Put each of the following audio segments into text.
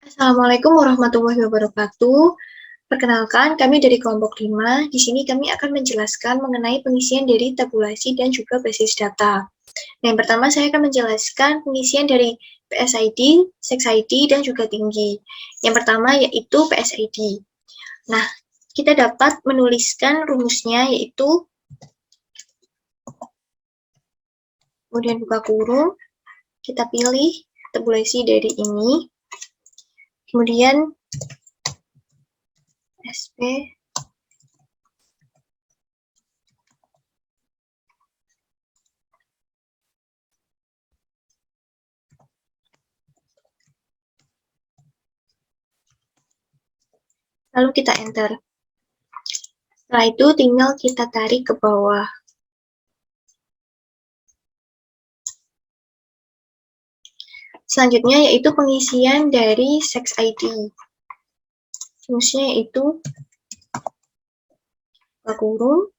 Assalamualaikum warahmatullahi wabarakatuh. Perkenalkan, kami dari kelompok 5. Di sini kami akan menjelaskan mengenai pengisian dari tabulasi dan juga basis data. Yang pertama, saya akan menjelaskan pengisian dari PSID, SEXID, dan juga tinggi. Yang pertama yaitu PSID. Nah, kita dapat menuliskan rumusnya yaitu kemudian buka kurung, kita pilih tabulasi dari ini, kemudian SP lalu kita enter. Setelah itu tinggal kita tarik ke bawah. Selanjutnya yaitu pengisian dari SEXID. Rumusnya yaitu buka kurung,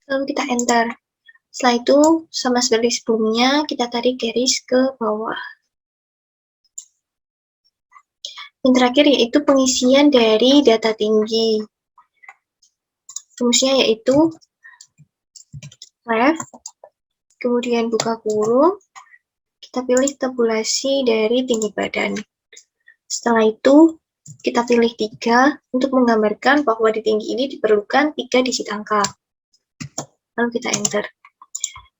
lalu kita enter. Setelah itu, sama seperti sebelumnya, kita tarik garis ke bawah. Yang terakhir yaitu pengisian dari data tinggi. Rumusnya yaitu left, kemudian buka kurung, kita pilih tabulasi dari tinggi badan. Setelah itu, kita pilih 3 untuk menggambarkan bahwa di tinggi ini diperlukan 3 digit angka. Lalu kita enter.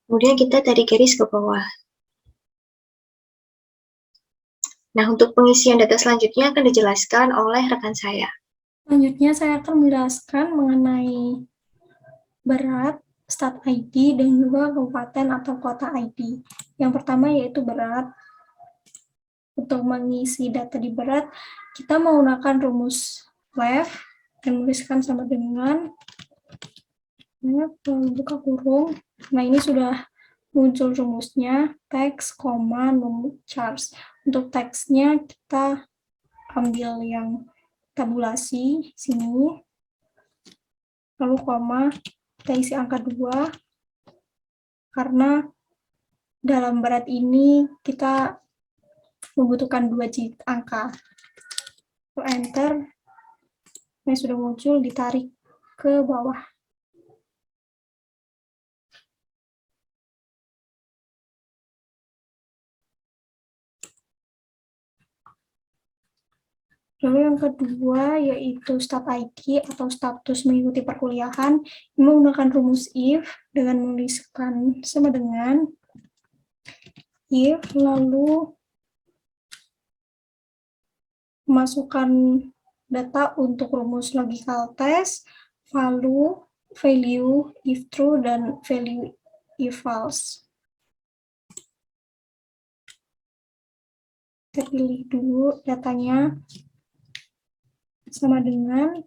Kemudian kita tarik garis ke bawah. Nah, untuk pengisian data selanjutnya akan dijelaskan oleh rekan saya. Selanjutnya saya akan menjelaskan mengenai berat, stat ID, dan juga kabupaten atau kota ID. Yang pertama yaitu berat. Untuk mengisi data di berat, kita menggunakan rumus left, dan menuliskan sama dengan buka kurung. Nah, ini sudah muncul rumusnya, teks, koma, charge. Untuk teksnya kita ambil yang tabulasi sini, lalu koma, kita isi angka 2, karena dalam berat ini kita membutuhkan 2 digit angka. Lalu enter, ini sudah muncul, ditarik ke bawah. Lalu yang kedua yaitu stat ID atau status mengikuti perkuliahan, menggunakan rumus if dengan menuliskan sama dengan if, lalu masukkan data untuk rumus logical test, value if true, dan value if false. Kita pilih dulu datanya sama dengan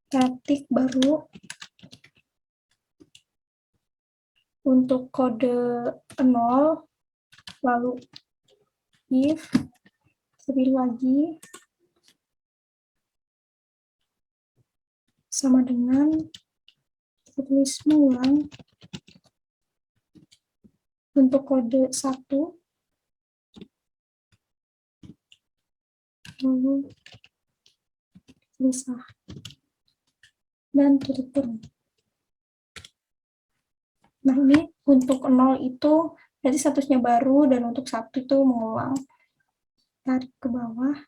ketik baru untuk kode 0, lalu if, pilih lagi sama dengan tulis ulang untuk kode 1, lalu bisa dan tutup kurung. Nah, ini untuk 0 itu berarti statusnya baru, dan untuk 1 itu mengulang. Tarik ke bawah.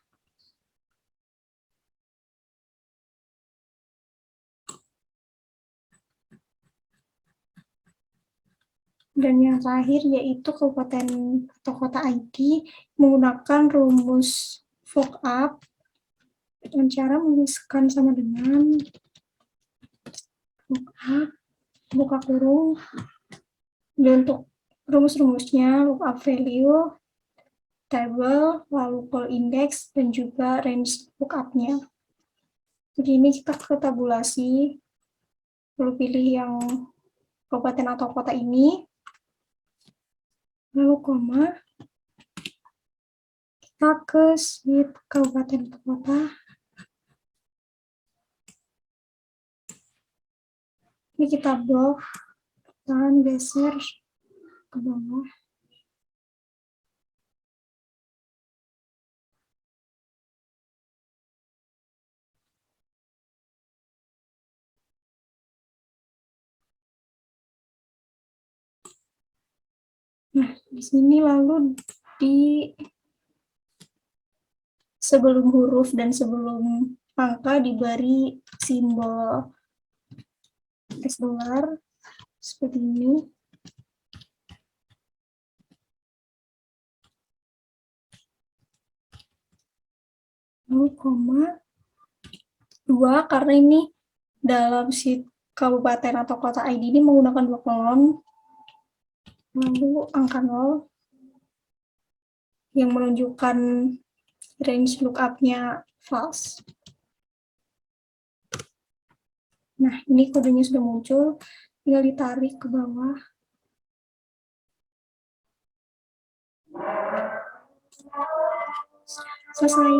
Dan yang terakhir yaitu kabupaten atau kota ID menggunakan rumus VLOOKUP dengan cara menuliskan sama dengan VLOOKUP, buka kurung, dan untuk rumus-rumusnya lookup value, table, lalu call index, dan juga range lookup-nya. Jadi ini kita ke tabulasi, lalu pilih yang kabupaten atau kota ini, lalu koma, kita ke sheet kabupaten atau kota. Ini kita blok dan geser ke bawah. Nah, di sini lalu di sebelum huruf dan sebelum angka diberi simbol $, seperti ini. Lalu koma 2, karena ini dalam sheet kabupaten atau kota ID ini menggunakan 2 kolom. Lalu angka 0 yang menunjukkan range lookup-nya false. Nah, ini kodenya sudah muncul, tinggal ditarik ke bawah. Selesai.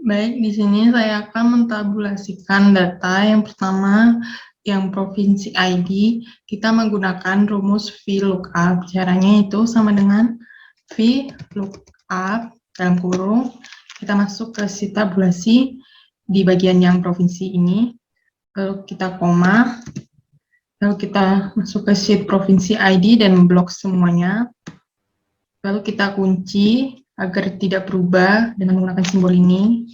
Baik, di sini saya akan mentabulasikan data yang pertama, yang provinsi ID, kita menggunakan rumus VLOOKUP. Caranya itu sama dengan VLOOKUP, dalam kurung, kita masuk ke sheet tabulasi di bagian yang provinsi ini, lalu kita koma, lalu kita masuk ke sheet provinsi ID dan blok semuanya, lalu kita kunci agar tidak berubah dengan menggunakan simbol ini.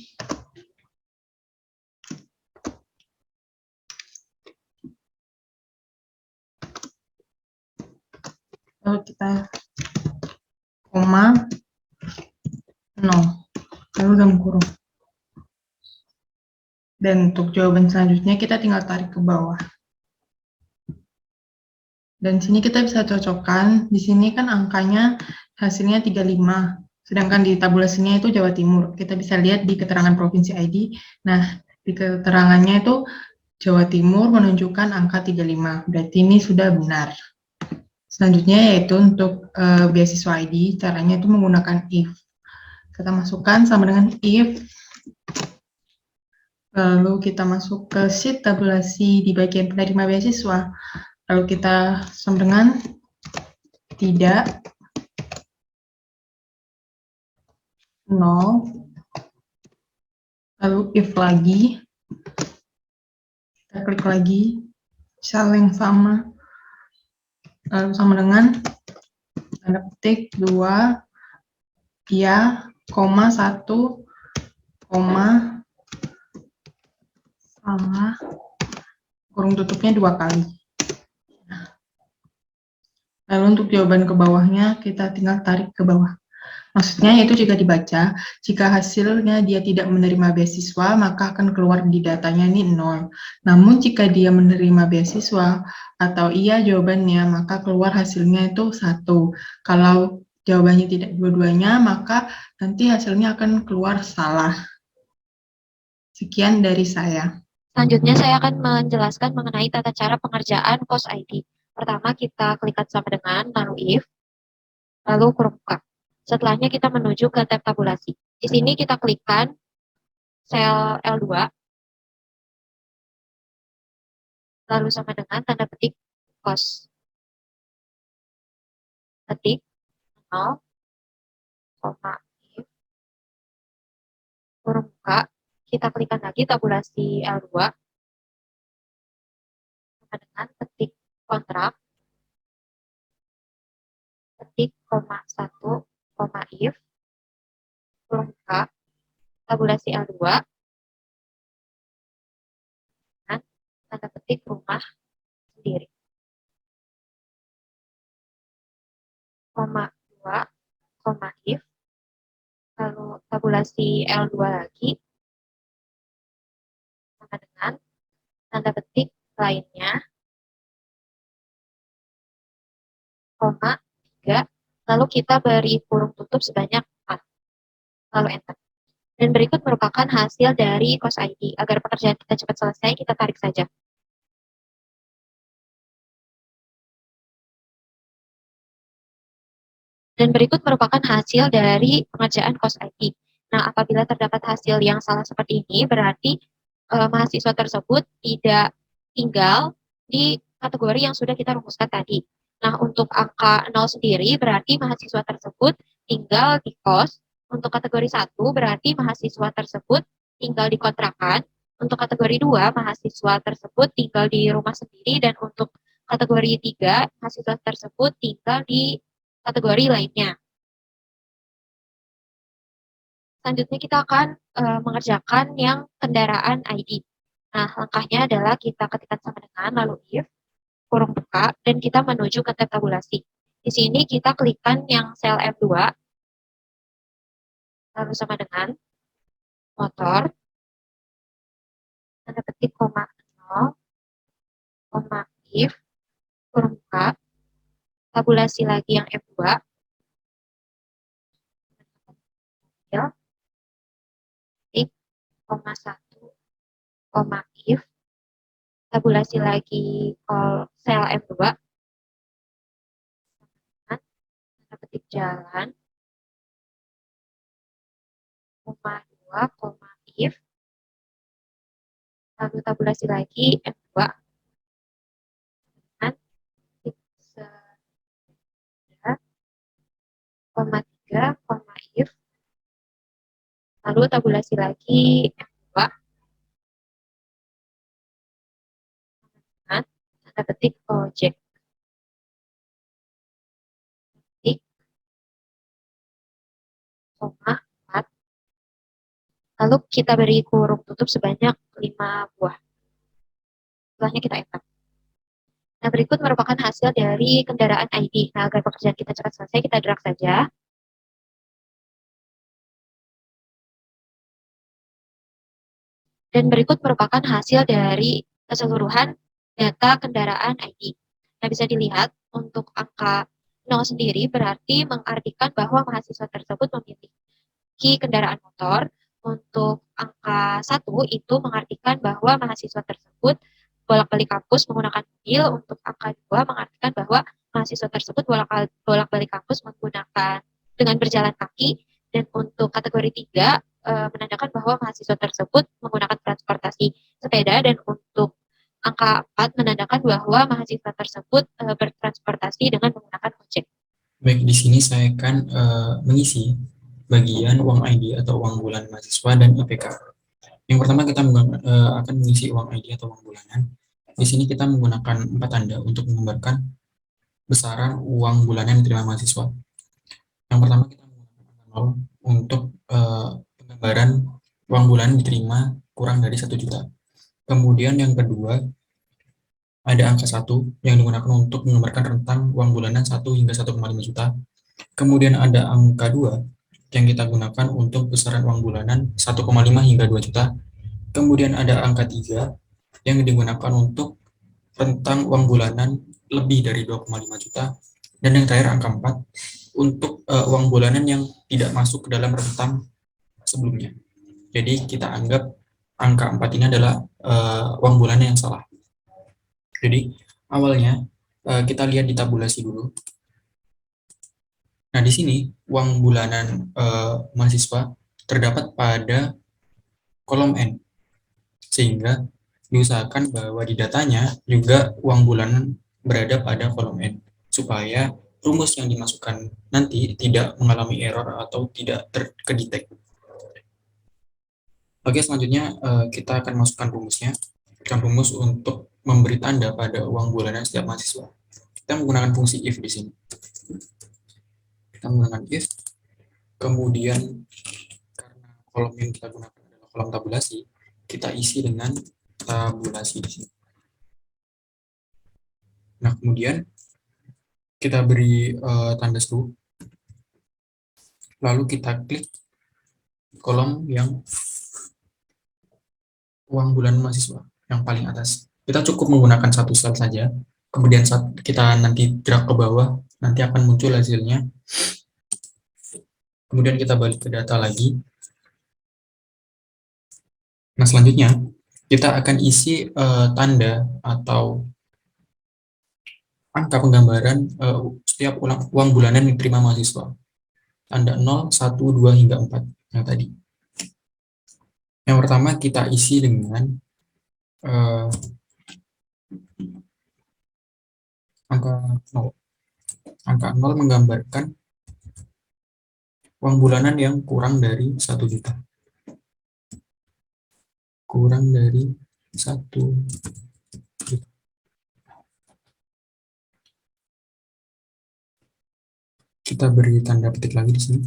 Lalu kita koma 0, lalu dalam kurung. Dan untuk jawaban selanjutnya kita tinggal tarik ke bawah. Dan sini kita bisa cocokkan, di sini kan angkanya hasilnya 35, sedangkan di tabulasinya itu Jawa Timur. Kita bisa lihat di keterangan provinsi ID. Nah, di keterangannya itu Jawa Timur menunjukkan angka 35, berarti ini sudah benar. Selanjutnya yaitu untuk beasiswa ID, caranya itu menggunakan if. Kita masukkan sama dengan if, lalu kita masuk ke sheet tabulasi di bagian penerima beasiswa, lalu kita sama dengan tidak, 0, lalu if lagi, kita klik lagi, sel yang sama, lalu sama dengan tanda petik 2, ya, koma 1, koma, salah, kurung tutupnya 2 kali. Lalu untuk jawaban ke bawahnya, kita tinggal tarik ke bawah. Maksudnya itu jika dibaca, jika hasilnya dia tidak menerima beasiswa, maka akan keluar di datanya ini 0. Namun jika dia menerima beasiswa atau iya jawabannya, maka keluar hasilnya itu 1. Kalau jawabannya tidak dua-duanya, maka nanti hasilnya akan keluar salah. Sekian dari saya. Selanjutnya saya akan menjelaskan mengenai tata cara pengerjaan POS ID. Pertama kita klikkan sama dengan, lalu if, lalu kurung buka. Setelahnya kita menuju ke tab tabulasi. Di sini kita klikkan sel L2, lalu sama dengan tanda petik POS. Ketik 0, if, kurung buka. Kita klikkan lagi tabulasi L2, sama dengan ketik kontrak, ketik koma 1, if, kurung buka, tabulasi L2, dan tanda petik rumah sendiri. Koma 2, if, lalu tabulasi L2 lagi, sama dengan tanda petik lainnya, koma 3, Lalu kita beri kurung tutup sebanyak 4. Lalu enter. Dan berikut merupakan hasil dari course ID. Agar pekerjaan kita cepat selesai, kita tarik saja. Dan berikut merupakan hasil dari pengerjaan course ID. Nah, apabila terdapat hasil yang salah seperti ini, berarti mahasiswa tersebut tidak tinggal di kategori yang sudah kita rumuskan tadi. Nah, untuk angka 0 sendiri berarti mahasiswa tersebut tinggal di kos. Untuk kategori 1 berarti mahasiswa tersebut tinggal di kontrakan. Untuk kategori 2 mahasiswa tersebut tinggal di rumah sendiri. Dan untuk kategori 3 mahasiswa tersebut tinggal di kategori lainnya. Selanjutnya kita akan mengerjakan yang kendaraan ID. Nah, langkahnya adalah kita ketikkan sama dengan, lalu if, kurung buka, dan kita menuju ke tab tabulasi. Di sini kita klikkan yang sel F2, lalu sama dengan motor, tanda petik, koma 0, koma if, kurung buka, tabulasi lagi yang F2, ya, titik, koma 1, koma if, tabulasi lagi sel F2, tanda petik jalan, koma 2, koma if, lalu tabulasi lagi F2, dengan titik 3, koma if, lalu tabulasi lagi F2, dengan tanda petik ojek. Titik, koma 4, lalu kita beri kurung tutup sebanyak 5 buah. Setelahnya kita enter. Nah, berikut merupakan hasil dari kendaraan ID. Nah, agar pekerjaan kita cepat selesai, kita drag saja. Dan berikut merupakan hasil dari keseluruhan data kendaraan ID. Nah, bisa dilihat untuk angka 0 sendiri berarti mengartikan bahwa mahasiswa tersebut memiliki kendaraan motor. Untuk angka 1 itu mengartikan bahwa mahasiswa tersebut bolak-balik kampus menggunakan mobil. Untuk angka 2 mengartikan bahwa mahasiswa tersebut bolak-balik kampus menggunakan dengan berjalan kaki. Dan untuk kategori 3 menandakan bahwa mahasiswa tersebut menggunakan transportasi sepeda. Dan untuk angka 4 menandakan bahwa mahasiswa tersebut bertransportasi dengan menggunakan ojek. Baik, di sini saya akan mengisi bagian uang ID atau uang bulan mahasiswa dan IPK. Yang pertama kita akan mengisi uang ID atau uang bulanan. Di sini kita menggunakan 4 tanda untuk menggambarkan besaran uang bulanan yang diterima mahasiswa. Yang pertama kita menggunakan angka 0 untuk penggambaran uang bulanan diterima kurang dari 1 juta. Kemudian yang kedua ada angka 1 yang digunakan untuk menggambarkan rentang uang bulanan 1 hingga 1,5 juta. Kemudian ada angka 2 yang kita gunakan untuk besaran uang bulanan 1,5 hingga 2 juta. Kemudian ada angka 3 yang digunakan untuk rentang uang bulanan lebih dari 2,5 juta. Dan yang terakhir angka 4 untuk uang bulanan yang tidak masuk ke dalam rentang sebelumnya. Jadi kita anggap angka 4 ini adalah uang bulanan yang salah. Jadi awalnya kita lihat di tabulasi dulu. Nah, di sini uang bulanan mahasiswa terdapat pada kolom N, sehingga diusahakan bahwa di datanya juga uang bulanan berada pada kolom N, supaya rumus yang dimasukkan nanti tidak mengalami error atau tidak terkedetek. Oke, selanjutnya kita akan masukkan rumusnya. Rumus untuk memberi tanda pada uang bulanan setiap mahasiswa. Kita menggunakan fungsi if di sini. Kita menggunakan if, kemudian karena kolom yang kita gunakan adalah kolom tabulasi, kita isi dengan tabulasi di sini. Nah, kemudian kita beri tanda seru, lalu kita klik kolom yang uang bulanan mahasiswa yang paling atas. Kita cukup menggunakan satu sel saja, Kemudian saat kita nanti drag ke bawah, nanti akan muncul hasilnya. Kemudian kita balik ke data lagi. Nah, selanjutnya kita akan isi tanda atau angka penggambaran setiap uang bulanan yang diterima mahasiswa. Tanda 0, 1, 2, hingga 4 yang tadi. Yang pertama kita isi dengan angka 0. Angka 0 menggambarkan uang bulanan yang kurang dari 1 juta. Kurang dari 1 juta. Kita beri tanda petik lagi di sini.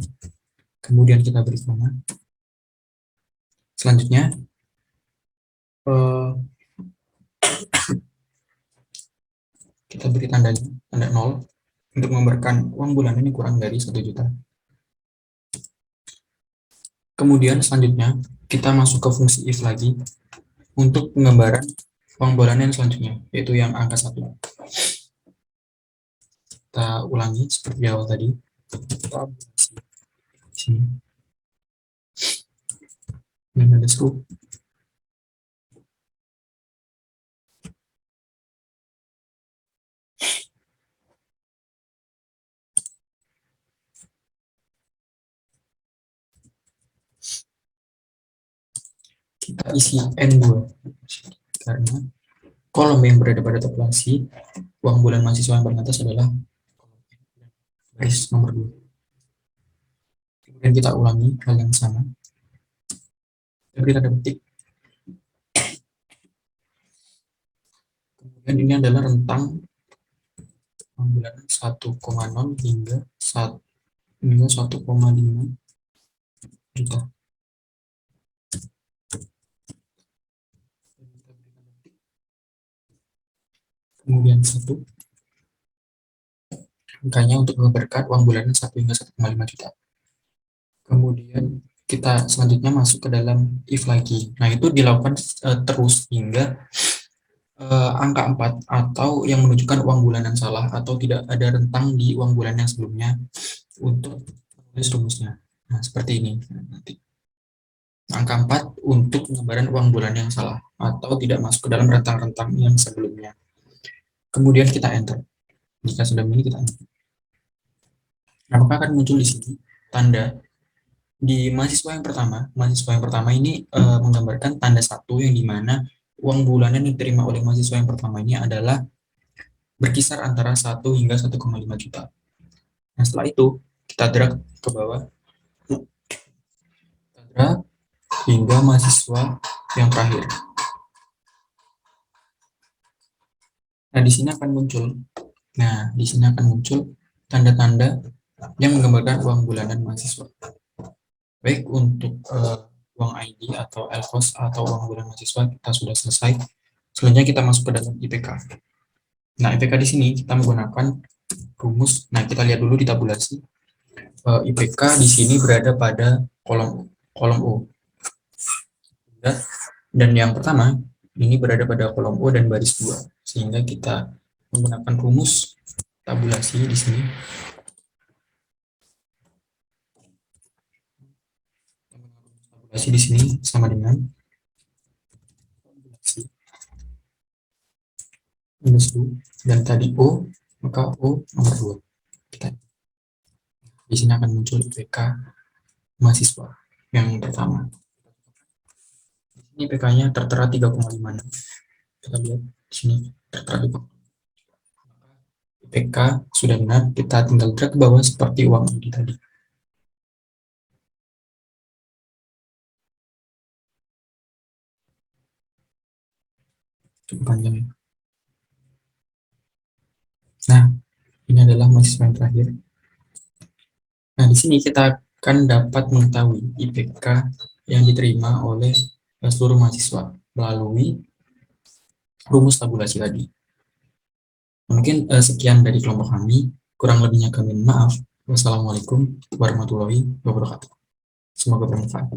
Kemudian kita beri koma. Selanjutnya, kita beri tanda 0 untuk menggambarkan uang bulanan ini kurang dari 1 juta. Kemudian selanjutnya, kita masuk ke fungsi if lagi untuk penggambaran uang bulanan selanjutnya, yaitu yang angka 1. Kita ulangi seperti awal tadi. Kita di sini. Ini ada seru. Kita isi N2 karena kolom yang berada pada tabulasi uang bulan mahasiswa yang paling atas adalah baris nomor 2. Kemudian kita ulangi hal yang sama. Kita beri tanda petik. Kemudian ini adalah rentang uang bulanan 1,0 hingga 1,5 juta. Kemudian 1 angkanya untuk menggambarkan uang bulanan 1 hingga 1,5 juta. Kemudian kita selanjutnya masuk ke dalam if lagi. Nah, itu dilakukan terus hingga angka 4 atau yang menunjukkan uang bulanan salah atau tidak ada rentang di uang bulanan yang sebelumnya untuk menulis rumusnya. Nah, seperti ini. Nanti. Angka 4 untuk penggambaran uang bulanan yang salah atau tidak masuk ke dalam rentang-rentang yang sebelumnya. Kemudian kita enter. Jika sudah begini kita enter. Nah, maka akan muncul di sini tanda di mahasiswa yang pertama. Mahasiswa yang pertama ini menggambarkan tanda 1 yang dimana uang bulanan yang diterima oleh mahasiswa yang pertama ini adalah berkisar antara 1 hingga 1,5 juta. Nah, setelah itu kita drag ke bawah. Kita drag hingga mahasiswa yang terakhir. Nah, di sini akan muncul tanda-tanda yang menggambarkan uang bulanan mahasiswa. Baik untuk uang ID atau LKOS atau uang bulanan mahasiswa kita sudah selesai. Selanjutnya kita masuk ke dalam IPK. Nah, IPK di sini kita menggunakan rumus. Nah, kita lihat dulu di tabulasi. IPK di sini berada pada kolom O. Dan yang pertama ini berada pada kolom O dan baris 2. Sehingga kita menggunakan rumus tabulasi di sini. Tabulasi di sini sama dengan tabulasi minus 2 dan tadi O, maka O nomor 2. Kita di sini akan muncul IPK mahasiswa yang pertama. Ini IPK-nya tertera 3,5. Kita lihat di sini tertera 3. IPK sudah benar, kita tinggal drag ke bawah seperti uang ID tadi. Cukup panjang ya. Nah, ini adalah mahasiswa yang terakhir. Nah, di sini kita akan dapat mengetahui IPK yang diterima oleh seluruh mahasiswa melalui rumus tabulasi tadi. Mungkin sekian dari kelompok kami. Kurang lebihnya kami maaf. Wassalamualaikum warahmatullahi wabarakatuh. Semoga bermanfaat.